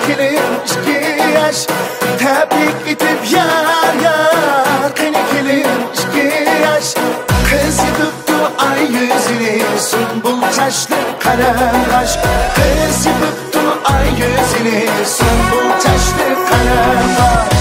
kelir 2 yaş tebrik edip yar yar Kine kelir 2 yaş kız yıpıptı ay yüzünü Sümbül çaşlı kara kaş kız yıpıptı ay yüzünü Sümbül çaşlı kara kaş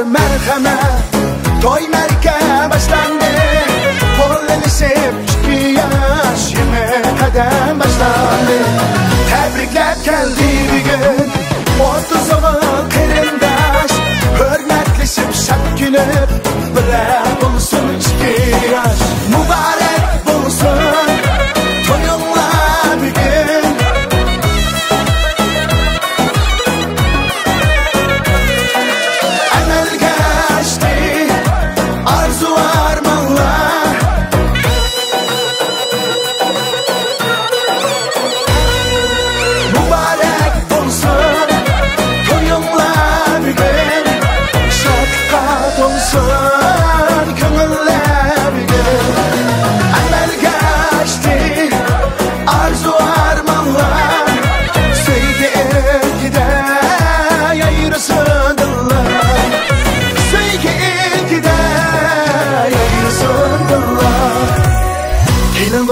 merhamet toy merke başlandı Pollenişip 2 yaş 20 kadem başlandı Tebrikler geldi bir gün 30'unu kırımdaş Hürmetleşip şak gülüp bile bulsun 2 yaş Mübarek bulsun toyunla bir gün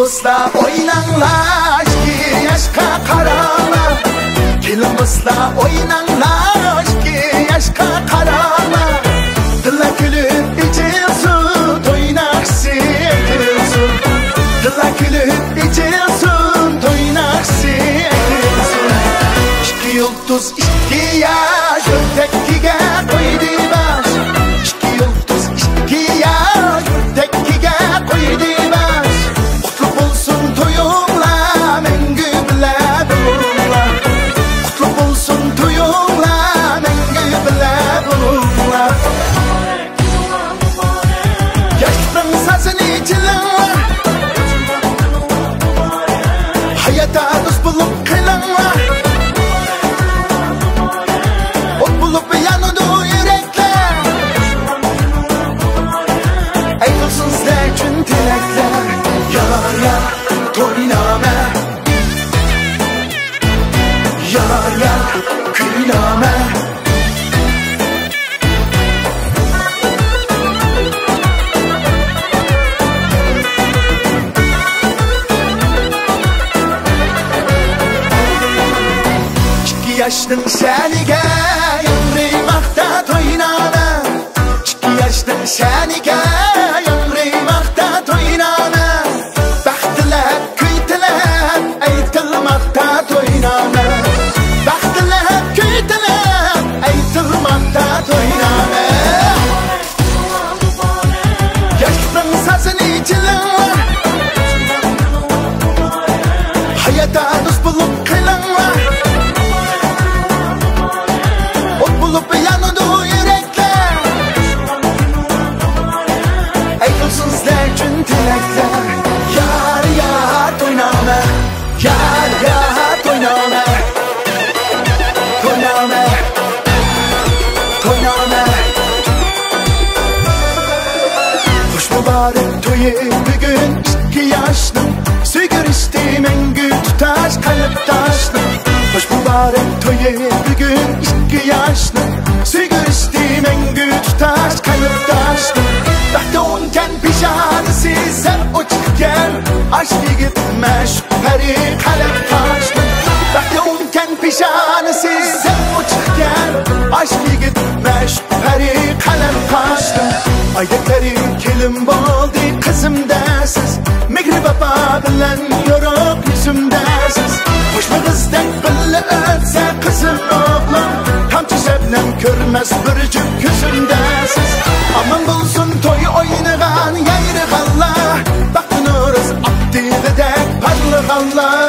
Dostlar oynanlar 2 yaşka kararlar Gelin dostlar oynanlar 2 yaşka kararlar Dila gülüp içilsin toynaksi edilsin Dila gülüp içilsin toynaksi edilsin 2 yıldız 2 yaş ötekiye koydu baş 2 yıldız 2 yaş ötekiye koydu baş Hayata dost bulup kıylanlar Ot bulup yanıdı yürekler Ayrılsın sizler için dilekler Yar yar toyname Yar yar kıyname Yaşlın şenige yamrıymakta toynana 2 yaşlın şenige yamrıymakta toynana Baxtılar kuytilar aytılmakta toynana Baxtılar kuytilar aytılmakta toynana Yaşlın sazını içilir Hayata dost bulup kıylanlar Bulup yanıdı yürekler Ayrılsın sizler için dilekler Yar yar toyname Yar yar toyname Toyname Toyname Hoş mübarek toyu bugün 2 yaşlı Sigir istim engü tutaş kalp taşlı Hoş mübarek toyu bugün 2 yaşlı Sigir istim engü tutaş kalp taşlı Tahta unken pişanesi sen uçken Aşk gitmeş peri kalp taşlı Tahta unken pişanesi nişanesi. Sen uçurken aşk yigit meşk peri kalem kaçtı. Ayetleri kelim boldu kızım dersiz. Mehri baba bilen yoruk yüzüm dersiz. Hoş mu kızdan bille ötse kızım oğlum. Tamçı şebnem körmez bürcük gözüm dersiz. Aman bulsun toy oynagan yayrı kalla. Baktın oruz abdili de parlı kalla.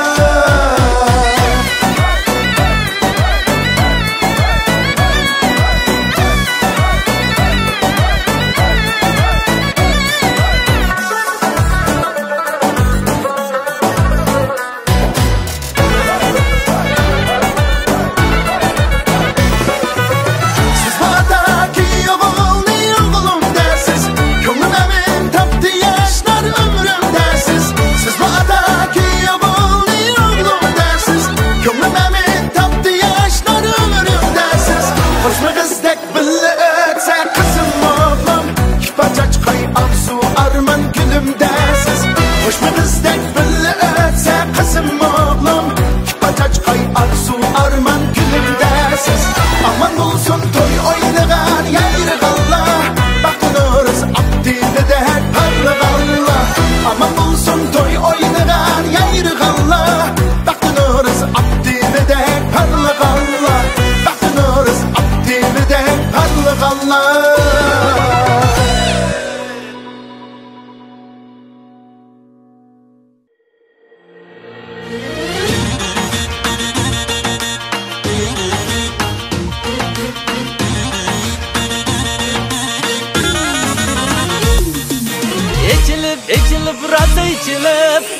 İçilip rasa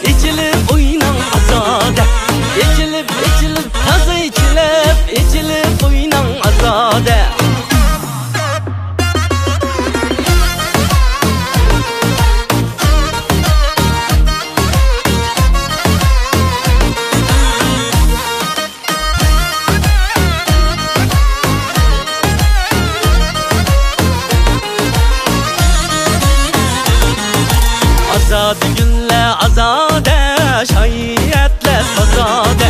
içilip oynan azade. İçilip rasa içilip oynan azade. Azade günle azade, şahiyetle azade.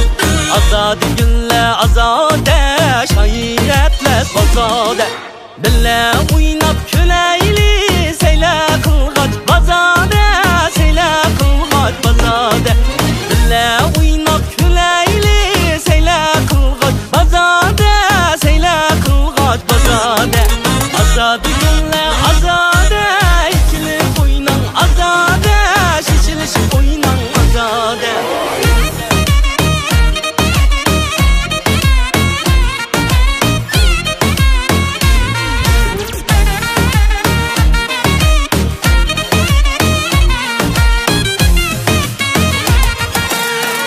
Azade günle azade, şahiyetle azade. Bille oynap küleyli, seyle kılgaç bazade. Seyle kılgaç bazade. Bille oynap küleyli, seyle kılgaç bazade. Seyle kılgaç bazade. Azade günle azade, içilip oynan azade. Şişilişip oynan azade.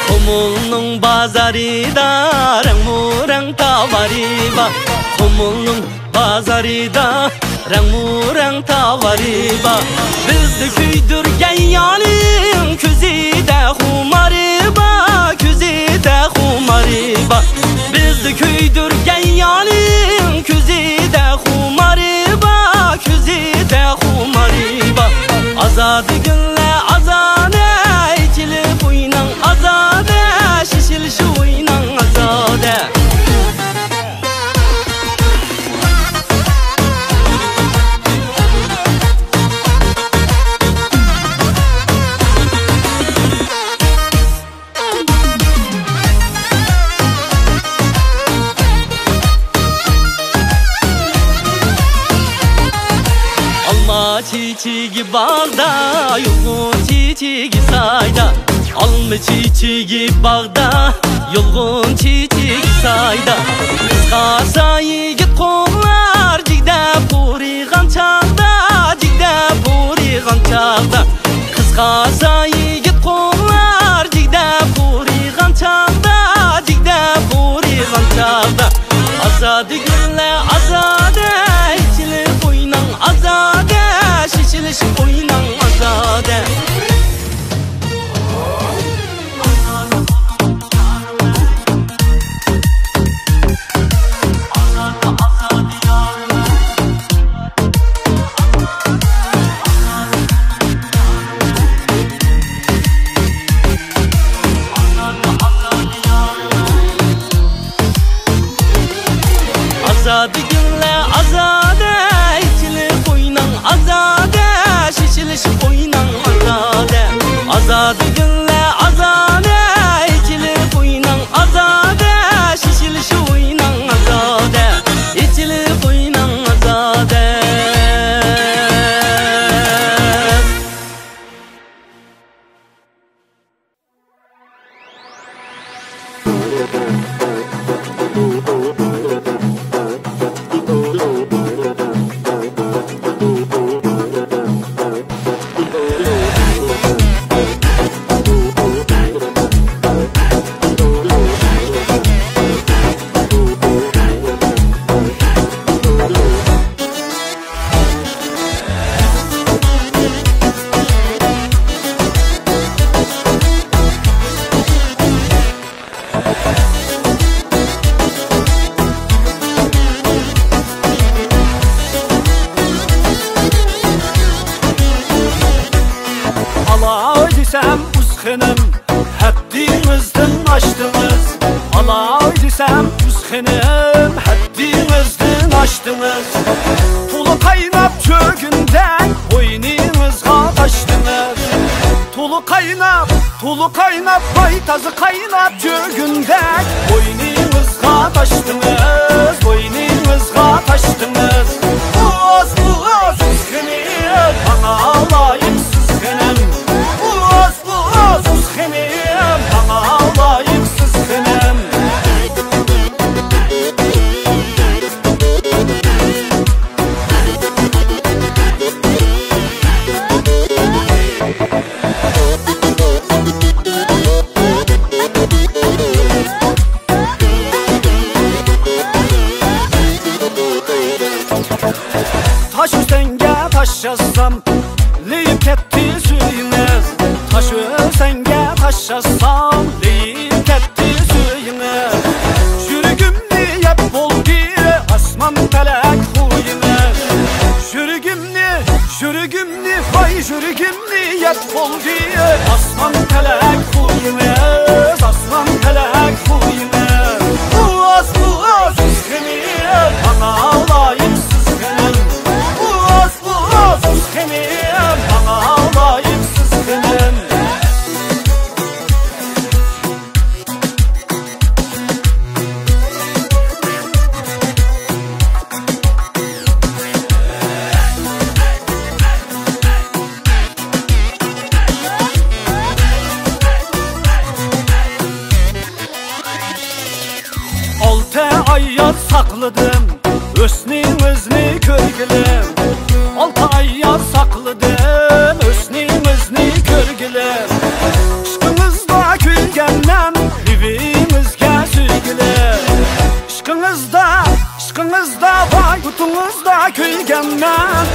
Komulnun bazarida rang tavariba. Komulnun bazarida rang tavariba. Bizni küydürgen yalim küzide humariba. Küzide humariba. Bizni küydürgen yalim küzide humariba. Küzide humariba. Azade günle azade, içilip oynan azade. Şişilişi oynan azade. Alma çiçeği bağda, yolgun çiçeği sayda. Alma çiçeği bağda, yolgun çiçeği sayda. Kıskasa yigit kollar, cigde purigan çağda. Cigde purigan çağda. Kıskasa yigit kollar, cigde purigan çağda. Cigde purigan çağda. Azade günle azade, içilip oynan azade. Şişilişip oynan azade. Desem uzxenim, həddinizdən aşdınız. Alay desem uzxenim, həddinizdən aşdınız. Tulu qaynab çögündən boynunuzğa taşdınız. Tulu qaynab baytazı qaynab çögündən boynunuzğa taşdınız. Boynunuzğa taşdınız. Boğaz uzxenim, bana layıqsız xenim. Taş üstenge taş yazsam, leyip ketti suyunuz. Taş üstenge taş yazsam, leyip ketti suyunuz. Jürgümni yap oldu, asman felek huyunuz. Jürgümni, vay jürgümni yap oldu, asman felek huyunuz. Asman felek huyunuz. Boğaz uzxenim, bana layıqsız xenim. Boğaz uzxenim, bana layıqsız xenim. Ayar sakladım, ösnimizni körgülüm. 6 ayar sakladım, ösnimizni körgülüm. Işkınızda külgenden, evimizge süygülüm. Işkınızda, vay kutunuzda külgenden,